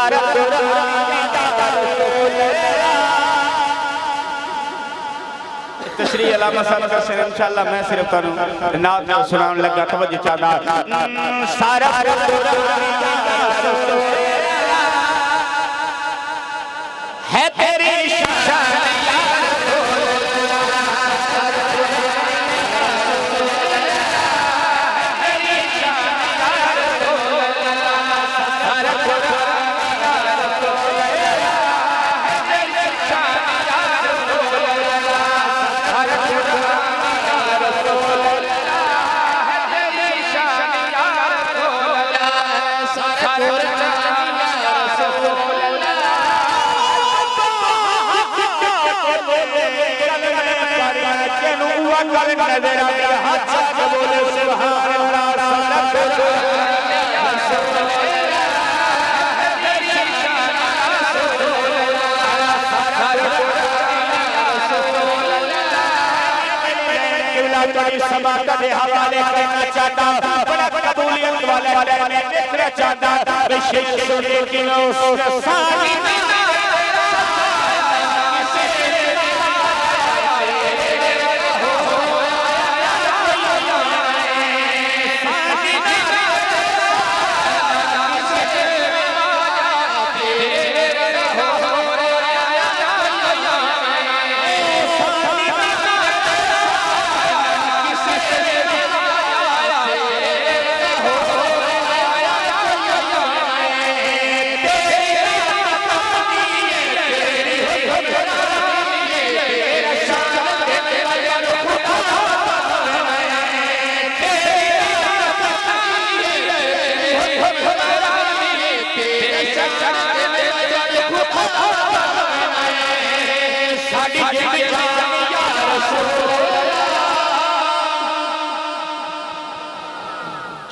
सारा तशरीह अला मसाला का सिर इंशाअल्लाह मैं सिर्फ तनु नात सुनाने लगा तवज्जो चाहता सारा है तेरी शान सभा का हवाले करना चाहता बड़ा कबूलियत वाले ने देखना चाहता शेख सुने की सारी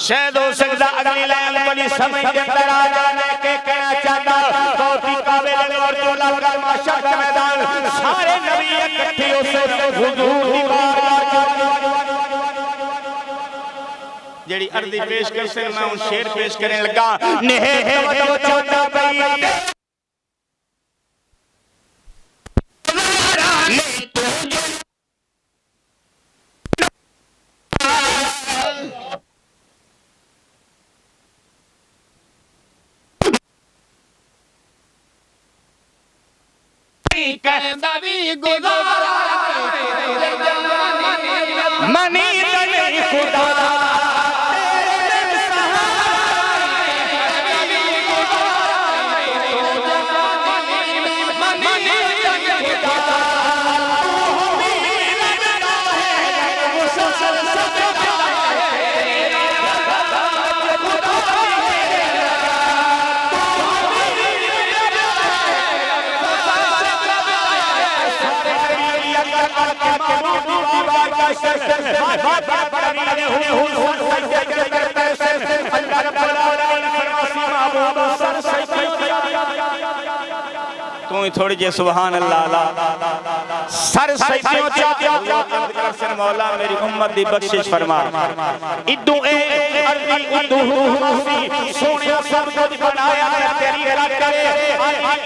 शायद हो सकता अगली लाइन बड़ी समय के अंदर आ जाने के कहना चाहता बहुत ही काबिल और जो लगा माशा का मैदान सारे नबी इकट्ठे उसे हुजूर की बारगाह जेड़ी अर्दी पेश कर से मैं उन शेर पेश करने लगा नेहे तो चाहता भाई कहता भी गुजारा मनी तने खुदा तू थोड़ी जी सुभान अल्लाह सर सैयदों चाचा मौला मेरी उम्मत दी बख्शिश फरमा इदू ए अर्दी उदू हसी सोनिया सब कुछ बनाया तेरी रब करे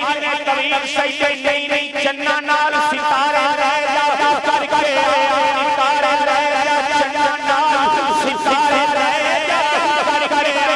इतने तवील सैयद नहीं चन्ना नाल सितारे रह जा करके सितारे रह जा चन्ना नाल सितारे रह जा करके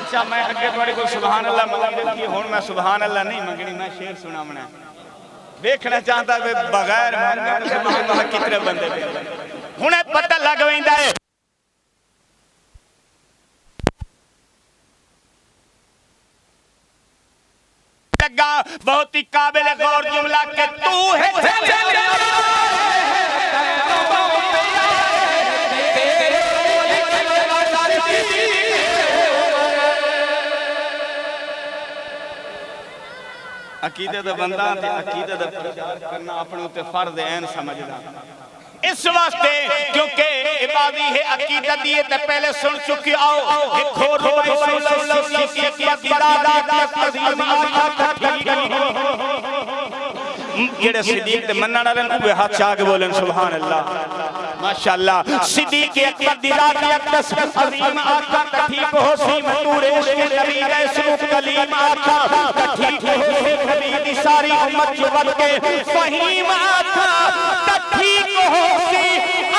अच्छा मैं अगे थोड़े को सुभान अल्लाह मंगनी की हुन मैं सुभान अल्लाह नहीं मंगनी मैं शेर सुनावना देखना चाहता वे बगैर मंगन से वहां कितने बंदे हुने पता लग वेंदा है लगा बहुत ही काबिल गौर जुमला के तू है अकीदे दा बंदा ते अकीदे दा प्रचार करना अपने उत्ते फर्ज ऐन समझदा इस वास्ते क्योंकि इबादी है अकीदत दी ते पहले सुन चुके आओ एक और रुबाई सुन लो की जेड़े सिद्दीक ते मनण वाले ने हाथ चाक बोलन सुभान अल्लाह माशाअल्लाह सिद्दीक अकबर दी रात अकदस अजीम आका ठीक हो सी नूर इश्क नबी रसूल कलीम आका ठीक हो सी नबी दी सारी उम्मत जो वद के फहीम आका ठीक हो सी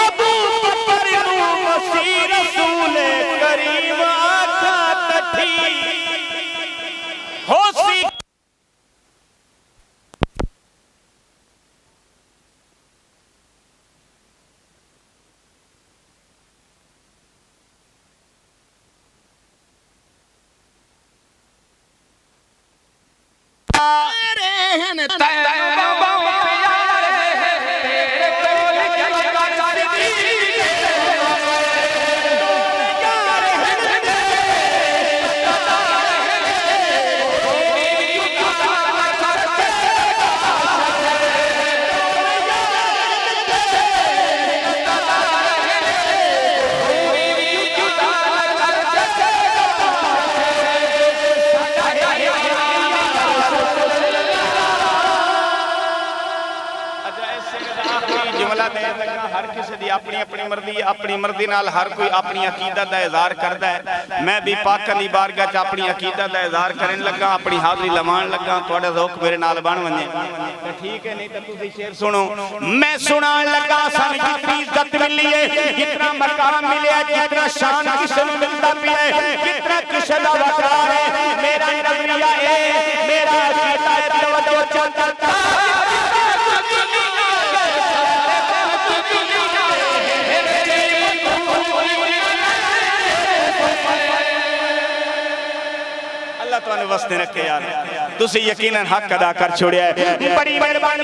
अबू बकर नू मसीह रसूल करीम आका ठीक हो सी हर किसी दी अपनी मर्जी नाल हर कोई अपनी अकीदत दा इज़हार करदा है मैं भी पाक दी बारगाह च अपनी अकीदत दा इज़हार करन लगा अपनी हाज़री लवान लगा तुहाडा ज़ौक मेरे नाल बन वने तो ठीक है नहीं तो तुसी शेर सुनो मैं सुनान लगा सन जितनी इज्जत मिली है जितना मकाम मिले जितना शान किसे मिलता पिया है जितना किसे दा वकार है मेरा नजरिया है मेरा अकीदा है तवज्जो चलता तुहानू वस्ते रखे यार तुसी यकीनन हक अदा कर छोड़िया है बड़ी मेहरबानी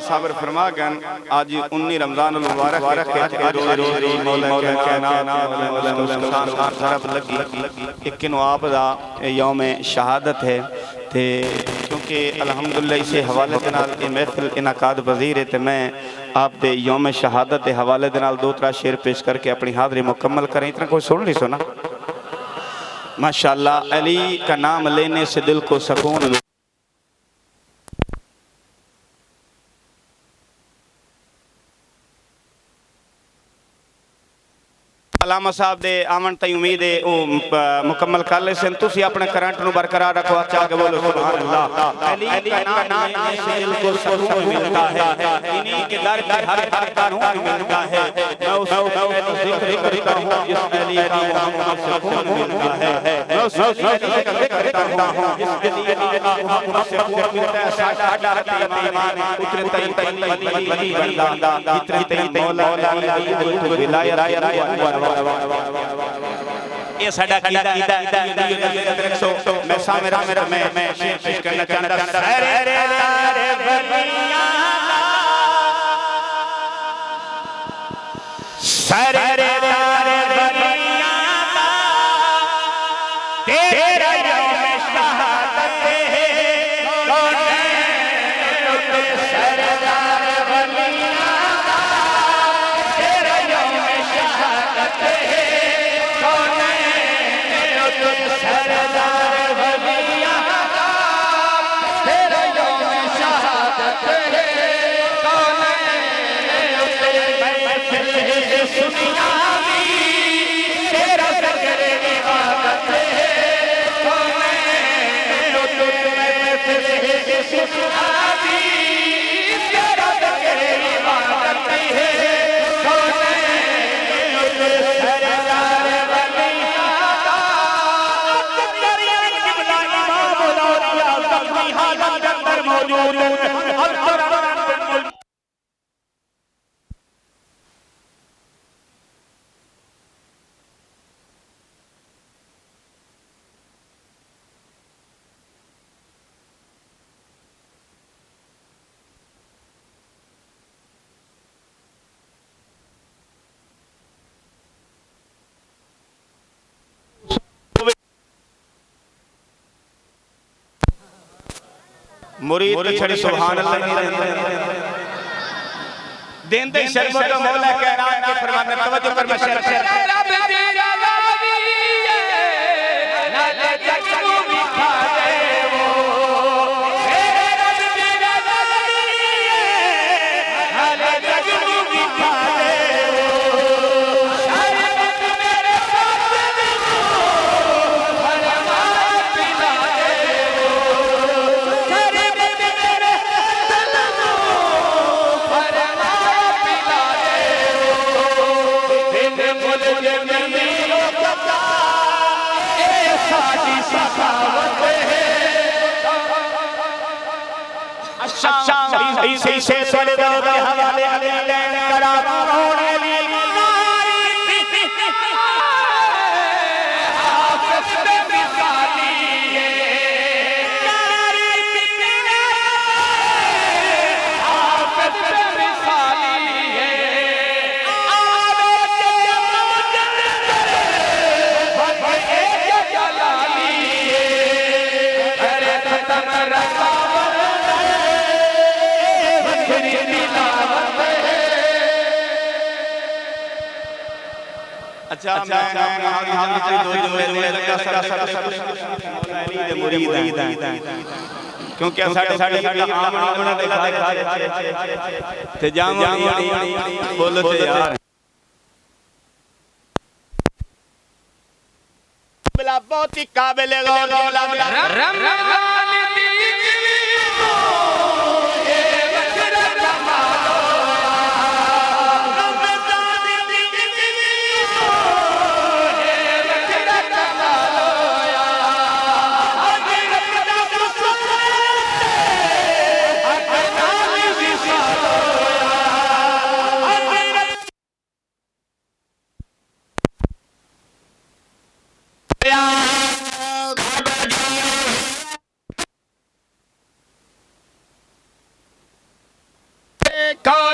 साबर फरमा गन आज 19 रमजान मुबारक है रोज मौला लगी एक आप दा यौम शहादत है ते क्योंकि अल्हम्दुलिल्लाह इसे हवाले के नाल ये महफिल इनाकाद वजीर है ते मैं आप दे यौम शहादत के हवाले के नाल दो त्रा शेर पेश करके अपनी हाज़री मुकम्मल करें इतना कोई सुन नहीं सुना माशाअल्लाह अली का नाम लेने से दिल को सुकून अलामा साहब दे आमन तई उम्मीद है वो मुकम्मल कर ले सन तुसी अपने करंट नु बरकरार रखो अच्छा के बोलो सुभान अल्लाह अली का नाम से दिल को सुकून मिलता है इन्हीं के दर पे हर कानून मिलता है मैं उस जिक्र करता हूं जिस अली का मोहम्मद सुकून मिलता है मैं उस अली का जिक्र करता हूं जिस अली का मोहम्मद सुकून मिलता है साडा ईमान उतरे तई वली बंदा जितने तई मौला विलायत ये साडा कीदा मैं सामने मैं पेश करना चाहता अरे सारे तेरा यौम शहादत है कौन सरदार वलिया तेरा यौम शहादत है कौन सरदार वलिया तेरा यौम शहादत है कौन सुनिया तेरा ज़िक्र इबादत है कौन मुरीद तो छड़े सुभान अल्लाह नहीं रहते देंदे शर्म तो मौला कह रहा है कि फरमाने तवज्जो कर मैं शेर शेर रब तेरा रावी है नाले जग को बिठा दे वो मेरे रब तेरा रावी है नाले जग को बिठा दे वो शरबत मेरे फर्ज को फरमा पिला दे वो शरबत मेरे दिल को फरमा पिला दे वो दिन मुझे जमीनों का ए साजी सखावत है अच्छा इसी से सरे के हवाले अली लैन करा अली हाफिज पे मिसाली है हाफिज पे मिसाली है आवे जब मुजद करे एक जलाली है अरे खत्म रकावत बखरी तिलावत है अच्छा मैं यहाँ की दो जुमले लगा सब मुरीद हैं क्योंकि साढ़े साढ़े आमना देखा ते जामा बोलो ते यार बिला बहुत ही काबिल गौर औलाद रमजान दीजिए को ये बजरा जमालो रमजान दीजिए को ये बजरा जमालो हजरत दा सुसते अकनाली विसालो हजरत का